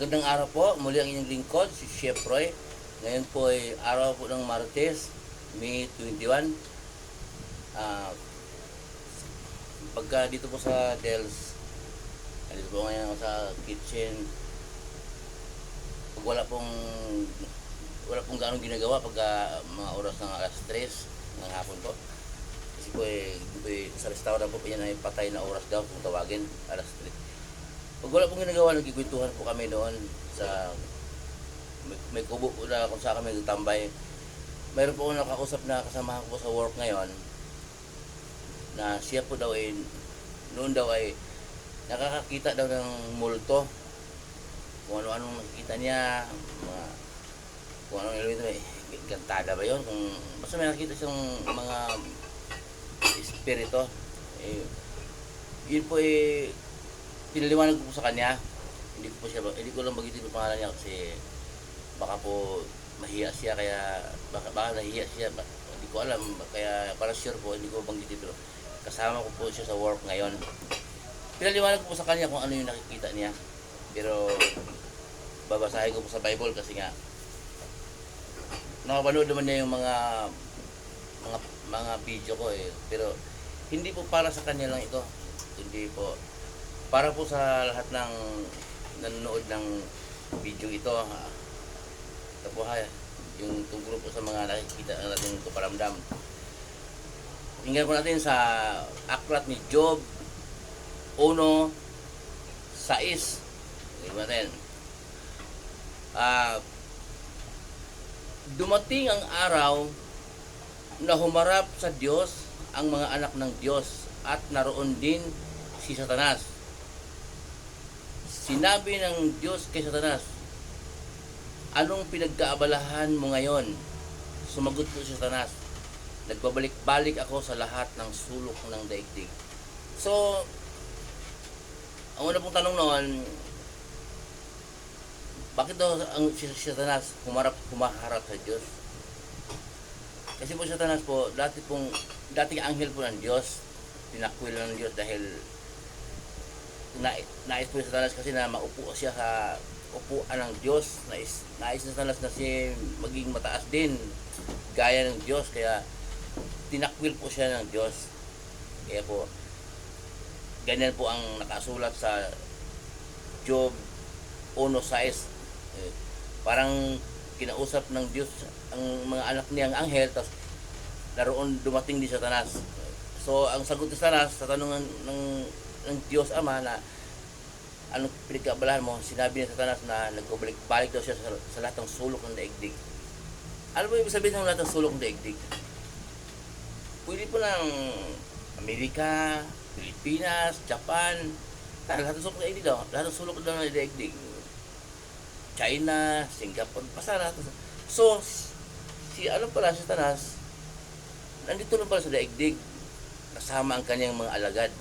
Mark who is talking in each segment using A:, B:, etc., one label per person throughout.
A: Magandang araw po, muli ang inyong lingkod, si Chef Roy. Ngayon po ay araw po ng Martes, May 21. Pagka dito po sa Del's, dito po ngayon ako sa kitchen. Pag wala pong gaano ginagawa pagka mga oras ng alas 3 ng hapon po. Kasi po sa restaurant po yan ay patay na oras daw kung tawagin, alas 3. Pag wala pong ginagawa, nagkikwentuhan po kami doon sa may kubo po na kung saan kami nagtambay. Mayroon po akong nakausap na kasamahan ko sa work ngayon na siya po daw ay noon daw ay nakakakita daw ng multo, kung ano-anong nakikita niya, kung anong ilawin ito, gantada ba yun, kung basta may nakikita siyang mga espiritu. Yun po pinaliwanag ko po sa kanya. Hindi ko lang bagitin yung pangalan niya kasi baka po mahiya siya, kaya baka nahiya siya, hindi ko alam, kaya para sure po hindi ko banggitin, pero kasama ko po siya sa work ngayon. Pinaliwanag ko po sa kanya kung ano yung nakikita niya, pero babasahin ko po sa Bible kasi nga nakapanood naman niya yung mga video ko pero hindi po para sa kanya lang ito, hindi po para po sa lahat ng nanonood ng video ito. Ito po yung tungkol po sa mga nakikita natin kaparamdam. Tingnan po natin sa aklat ni Job 1:6. Tingnan natin. Dumating ang araw na humarap sa Diyos ang mga anak ng Diyos at naroon din si Satanas. Sinabi ng Diyos kay Satanas, "Anong pinagkaabalahan mo ngayon?" Sumagot po si Satanas, "Nagbabalik-balik ako sa lahat ng sulok ng daigdig." So, ang una pong tanong noon, bakit daw si Satanas humaharap sa Diyos? Kasi po si Satanas po, dating anghel po ng Diyos, tinakwil ng Diyos dahil nais po si Satanas kasi na maupo siya sa upuan ng Diyos. Nais ni Satanas na siya maging mataas din, gaya ng Diyos, kaya tinakwil po siya ng Diyos. Kaya po, ganyan po ang nakasulat sa Job 1:6. Parang kinausap ng Diyos ang mga anak niyang anghel, tapos naroon dumating di Satanas. So, ang sagot ni Satanas sa tanungan ng Diyos Ama na anong pinagkabalahan mo, sinabi ni Satanas na nagbabalik daw siya sa lahat ng sulok ng daigdig. Ano ba ibig sabihin ng lahat ng sulok ng daigdig? Pwede po ng Amerika, Pilipinas, Japan, lahat ng sulok ng daigdig daw. Lahat ng sulok daw ng daigdig. China, Singapore, basta lahat. So, si Satanas, nandito lang pala sa daigdig, kasama ang kanyang mga alagad.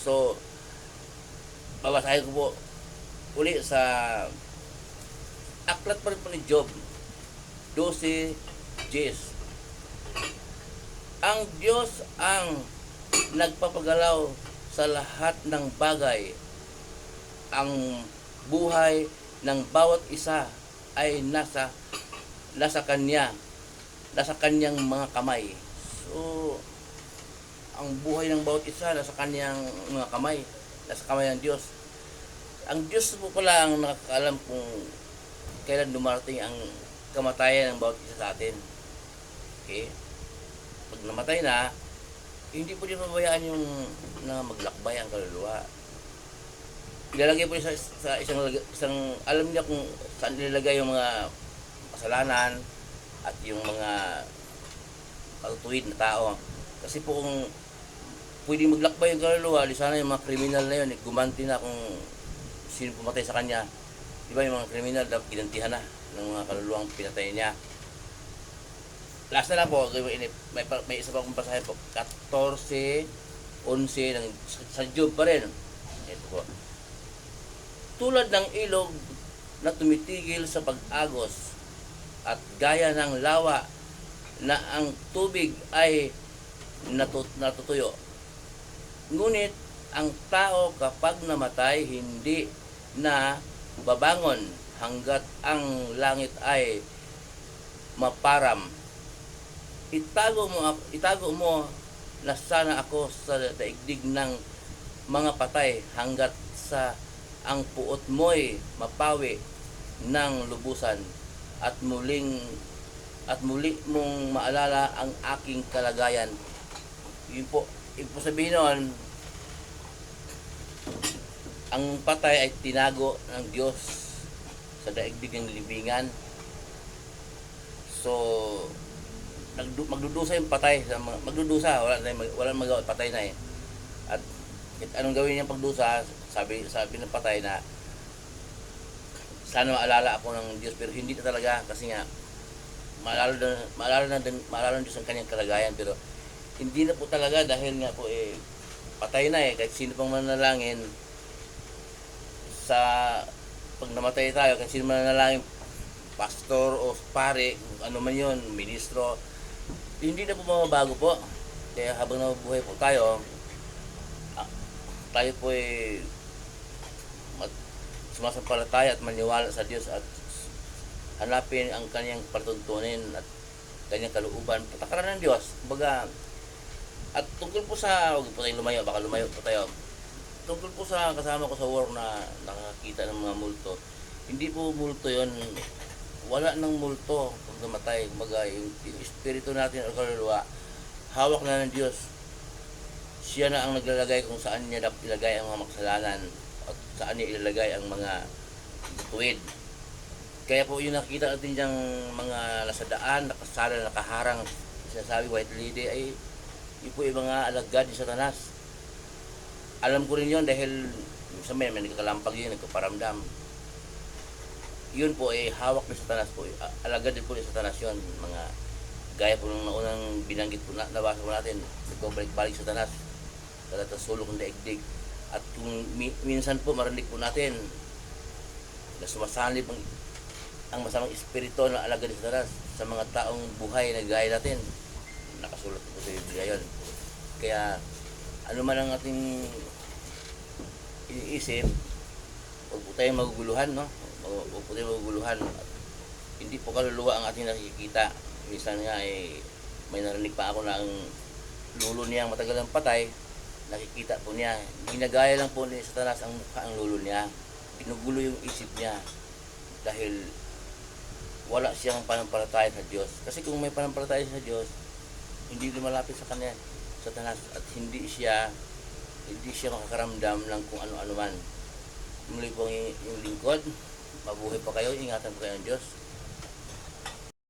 A: So, babasahin ko po uli sa aklat pa rin po ni Job 12:10. Ang Diyos ang nagpapagalaw sa lahat ng bagay. Ang buhay ng bawat isa ay nasa kanyang mga kamay. So, ang buhay ng bawat isa nasa kanyang mga kamay, nasa kamay ng Diyos. Ang Diyos po pala ang nakakaalam kung kailan dumarating ang kamatayan ng bawat isa sa atin. Okay? Pag namatay na, hindi po din mabayaan yung na maglakbay ang kaluluwa. Ilalagay po sa isang alam niya kung saan nilalagay yung mga kasalanan at yung mga patutuwid na tao. Kasi po kung pwedeng maglakbay yung kaluluwa, di sana yung mga kriminal na yun, gumanti na kung sino pumatay sa kanya. Di ba yung mga kriminal, ginantihan na ng mga kaluluwang pinatay niya. Last na lang po, may isa pa akong basahin po, 14:11 sa Job pa rin. Ito po. Tulad ng ilog na tumitigil sa pag-agos at gaya ng lawa na ang tubig ay natutuyo. Ngunit ang tao kapag namatay, hindi na babangon hanggat ang langit ay maparam. Itago mo na sana ako sa daigdig ng mga patay hanggat sa ang puot mo'y mapawi ng lubusan at muli mong maalala ang aking kalagayan. Yun po, ibig po sabihin nun, ang patay ay tinago ng Diyos sa daigdig ng libingan. So, magdudusa yung patay, magdudusa, wala magawa, patay na eh. At anong gawin niyang pagdusa, sabi ng patay na sana maalala ako ng Diyos, pero hindi na talaga, kasi nga maalala ng Diyos ang kanyang kalagayan, pero hindi na po talaga dahil nga po patay na kahit sino pang manalangin sa pag namatay tayo, kahit sino manalangin, pastor o pare, ano man yun, ministro, hindi na po mababago po. Kaya habang nabubuhay po tayo, tayo po sumasampalataya at maniwala sa Diyos at hanapin ang kanyang patuntunin at kanyang kalooban, patakaran ng Diyos. Kumbaga, at tungkol po sa, huwag po tayo lumayo, baka lumayo po tayo. Tungkol po sa kasama ko sa work na nakakita ng mga multo, hindi po multo yon, wala ng multo pag namatay. Kumbaga, yung espiritu natin o kaluluwa, hawak na ng Diyos. Siya na ang naglalagay kung saan niya ilagay ang mga makasalanan at saan niya ilalagay ang mga tuwid. Kaya po yung nakita natin diyang mga nasa daan, nakasala, nakaharang, sinasabi white lady, ay yun po yung mga alagad ni Satanas. Alam ko rin yun dahil minsan may nagkakalampag yun, nagkaparamdam. Yun po hawak ni Satanas po. Alagad din po ni Satanas yun. Mga gaya po ng naunang binanggit po nabasa po natin, nagkabalik-balik Satanas. Talagang sulok ng daigdig. At kung minsan po marinig po natin na sumasalib ang masamang espiritu na alagad ni Satanas sa mga taong buhay na gaya natin, nakasulat po sa Biblia yun. Kaya ano man ang ating iniisip, huwag po tayong maguguluhan, no? Huwag po tayong maguguluhan. Hindi po kaluluwa ang ating nakikita. Minsan nga may narinig pa ako na ang lulo niyang matagal ang patay, nakikita po niya. Ginagaya lang po ni Satanas ang mukha ang lulo niya. Pinugulo yung isip niya dahil wala siyang panampalataya sa Diyos. Kasi kung may panampalataya sa Diyos, hindi lumalapit sa kanya Satanas at hindi siya makakaramdam ng kung ano-ano man. Muli po yung lingkod, mabuhay pa kayo, ingatan po kayo ng Diyos.